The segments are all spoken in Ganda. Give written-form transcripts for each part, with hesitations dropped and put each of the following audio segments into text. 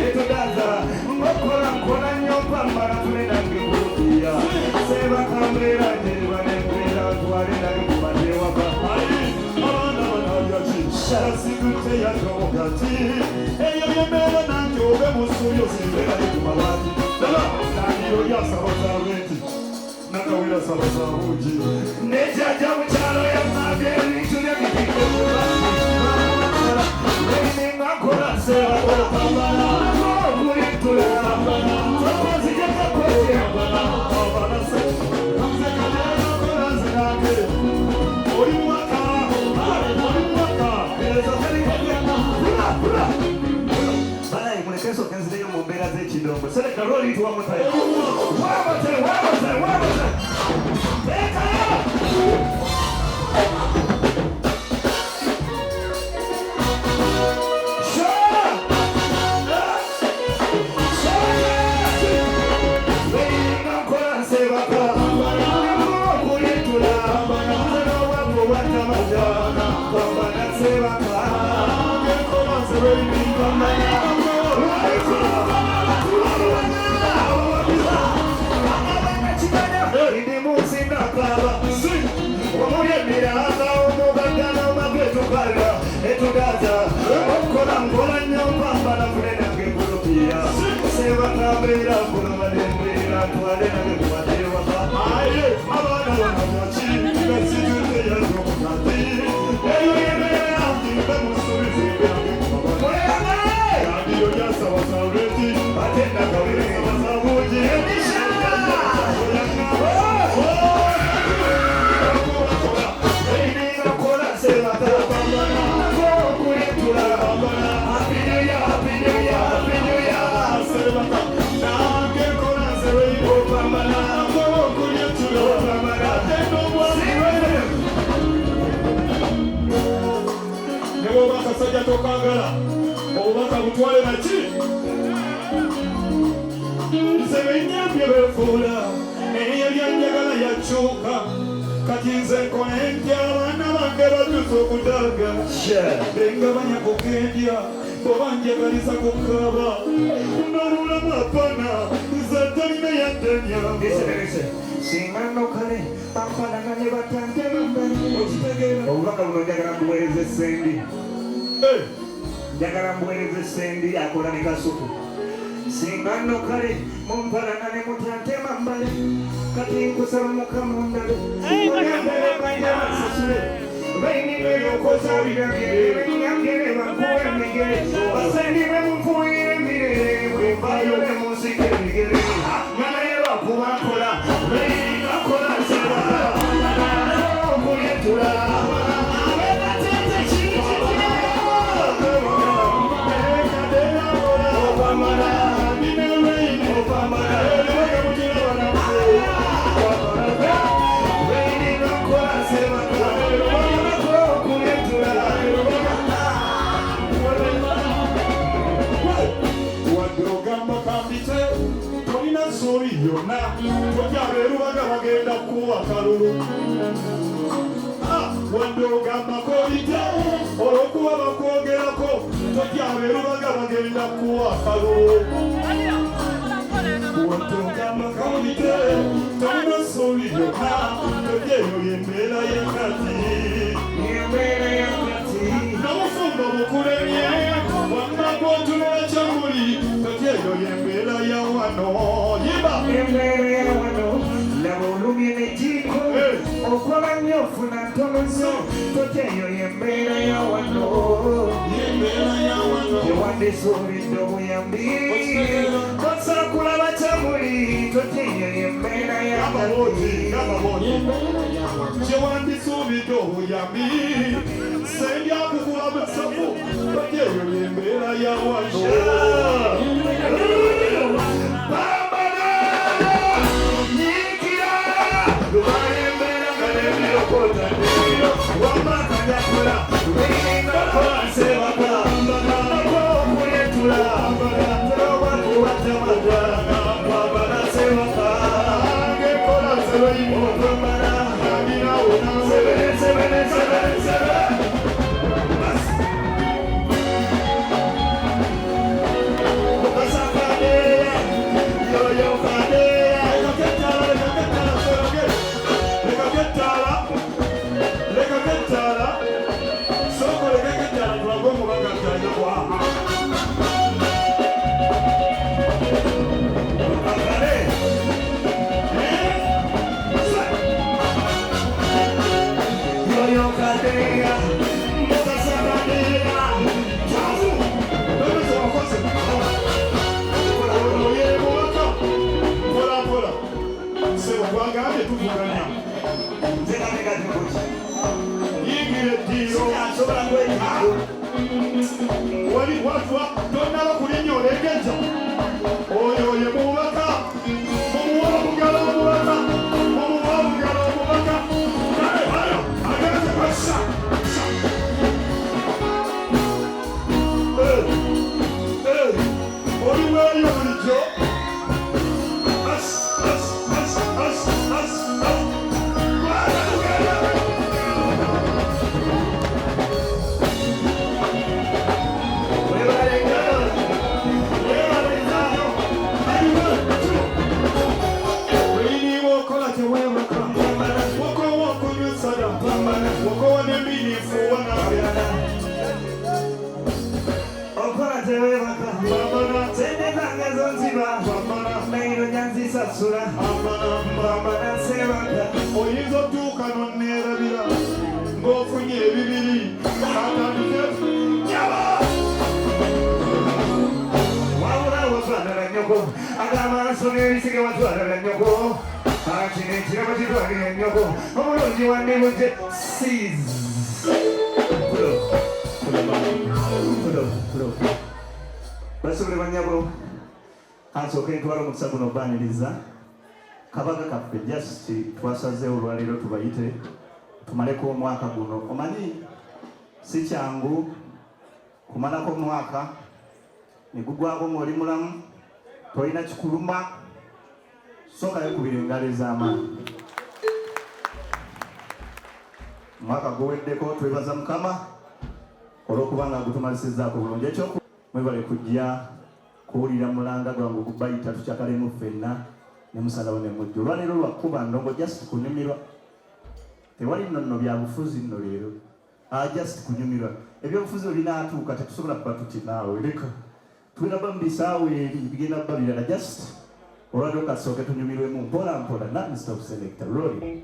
etudaza ngokola nkola nnyo pambala tulina ngekurukiya seba kambeera njeriba nembeera twale nali kubadde waka abaana banalya shasigute yatogati eyo yembeera nange obe musubi osimbeera yekumabaati dala nandiyo lyasabaza bweti nakawera sabaza bugi nejjaja mukyalo yamabye ebintu byebikike Ningakola seba pambala okulitula tokozijeka kwete pambala se kamze kadera kola zinage oli mwaka eza serikali pula balayi mulekeso kenzireyo mu mbeera z'ekidongo sereka lwoli tuwa mutayo wabote tekayo etudaza okola nkola nnyo mpambala kulena ngekurukiya seba kambeera kulobalembeera twale nange kubadde waka aye abaana banamaki besitute yazokutati eyo yebeera mbe musubizi yandiyo lyasabasabeti ate nakawere sabasabugi Sajja tokagala obubaka butwale naki sebenyambye befuula eyo lyanjagala yakyuka kati nze nkola abaana bange batuuse okudaaga benga banya kukendya bobanjagaliza kukaaba nolulamu apana zatalina yaddanyamba singano kale bampalana ne batante bambali okitegeera obubaka buno njagala mbuweereza essendi njagala mbuweereza essendi akola ne kasuku singano kale mumpalana ne mutante bambali kati nkusaba mukama ondale oyambere baina basasule bainime yokoza biragire benyambire bakuwe emigere basendime mumfuuyire emirere bwembayo ne munsike emigere nganaye bakubakola beinakola seba okuyetula yonna tokyabeerubaga bagenda kuwa kalulu wadde ogamba kolite olwokuba bakwogerako tokyabeerubaga bagenda kuwa kalulu wadde ogamba kolite tolina ssuubi yonna tokyeyo yembeera yakati n'obufumbo bukulemye wamma gw'otunula kyamuli tokyeyo yembeera ya wano embeera ya wano laba olumye n'ejjiiko okola nnyo ofuna ntono nnyo tokyeyo yembeera ya wano tewandisuubidde obuyambi osaakula bakyamuli tokyeyo yembeera ya kyewandisuubidde obuyambi sendyakukuba basafu tokyeyo yembeera ya wano Kabaga kaffe just twasazeewo olwaleero tubayite tumaleko omwaka guno. Omanyi si kyangu kumalako omwaka ne gugwako ng'oli mulamu tolina kikuluma sokayo kubira engalo ez'amaanyi. Omwaka guweddeko twebaza Mukama olw'okuba nga gutumalisizzaako bulungi. Ekyoku mwebale kujja kuwulira mulanga gwange gubayita tukyakalemu ffenna ne musalawo ne mujja. Olwaleero lwakuba ndongo just kunyumirwa. Tewali nno bya bufuzi nno leero. Just kunyumirwa. Ebyobufuzi binaatuuka tetusobola kuba tuti naawe leka. Tulina ba mbisaawo eri bigenda kuba birala just olwaleero kasooke tunyumirwemu mpola mpola. Non-stop selector rolling.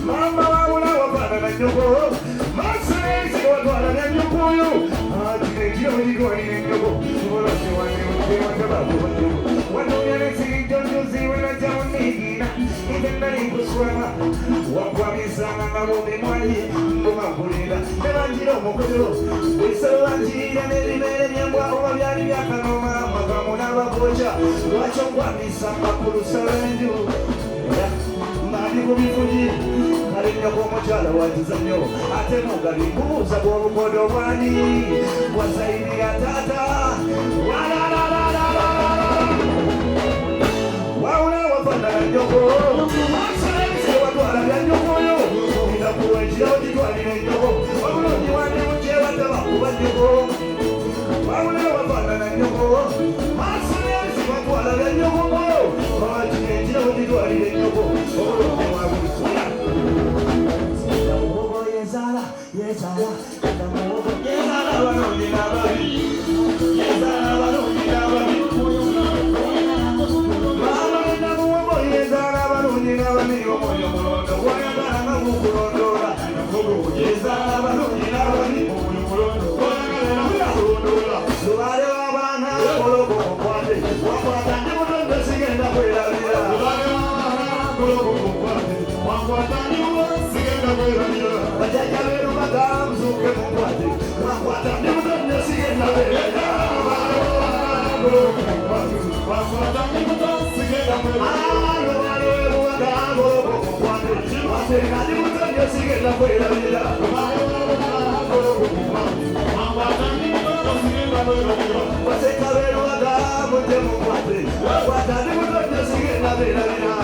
Mama wabula wapana na nyoko Masezi watwala na nyoko yo Ajire wajigwani na nyoko Mwolote wani uche watababu wa nyoko Wanoyane silijonjuzi wena jaunigina Ikenda ni kuswama Wakwamisana na wome mwaji Ngoma kulida Nevanjiro mokojo Wiso wanjira nelimele nyambwa Uwavyani vyakanoma Makamuna wakocha Wachongwa misamba kulusa wenju Mani kubifuji Karinya kwa mochala watizanyo Ate mugali kuza kwa mkodo wani Kwa zaidi ya tata Waula wapanda na nyoko Masalese watwala ya nyoko yo Ina kuwejia ujitwali na nyoko Waula jiwani uche watama kuwa nyoko Waula wapanda na nyoko Masalese watwala ya nyoko Wajinejia ujitwali na nyoko Yezala, wanoni na babi. Yezala, wanoni na babi. Mama na muombo yezala, wanoni na babi. Omoyo mulondo, wayagala na mukulondola. Yezala, wanoni na babi. Omoyo mulondo, wayagala na mukulondola. Lubale wabana, koloko mkwate. Wakwata ndimutondo sigenda kwelalira. Lubale wabana, koloko mkwate. Wakwata ndimutondo sigenda kwelalira. Wajaja beru magamu ke mkwate. Wakwata ndimutondo sigenda kwelalira. Wakwata ndimutondo sigenda kwelalira. Lubale wabana, koloko mkwate. Wakwata ndimutondo sigenda kwelalira. Waseka beru magamu ke mkwate. Wakwata ndimutondo sigenda kwelalira.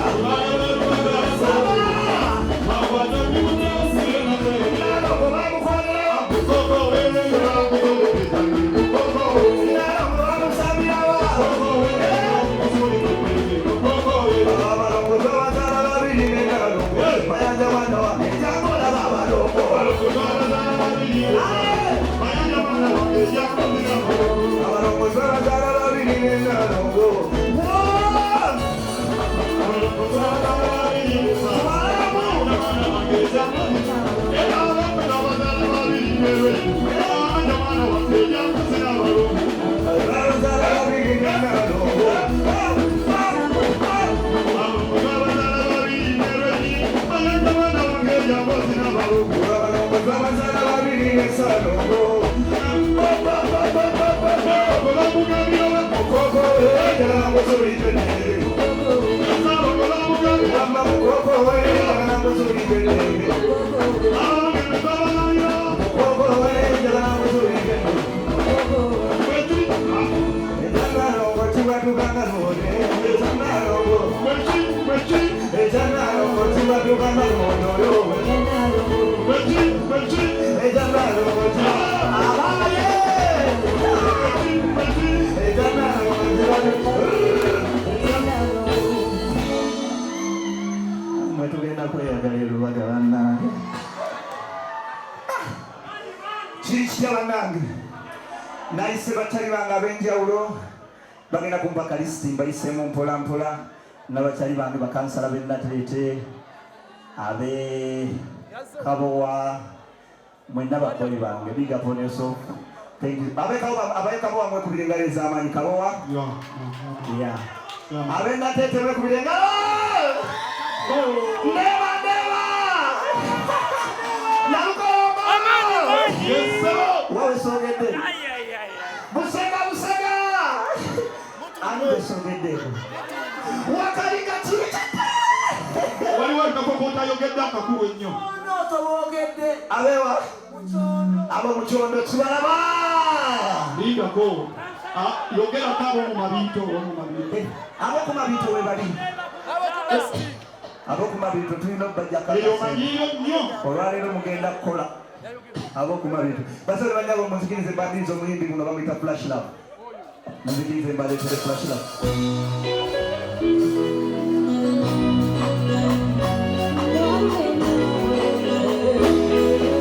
Naise batali banga benjawulo bagenda kumpa lisiti mbayisemu mpola mpola n'abakyali bange bakansala bennaterete abe Kabowa mwenna bakoli bange big up on yourself. Thank you. Abe Kabowa mwe kubira engalo ez'amaanyi Kabowa. Yeah. Abe naterete mwe kubira engalo. Never. Yes sir. Wawe sogedde. Busega. Anu sogedde. Wakalinga chita. Waliwo akakokota yogedde akakulu ennyo. Ono tobogedde. Abewa. Abo muchondo kibalaba. Lingako. Yogera kabo mu mabito. Abo ku mabito we bali. Abo ku mabito tulina bajja kaka. Eyo manyiyo nnyo. Olwaleero mugenda kukola. Abo ku mabito. Basole banyabo muzikirize bandizo muyimbi muno bamuyita Flash Love. Muzikirize mbaleetere Flash Love.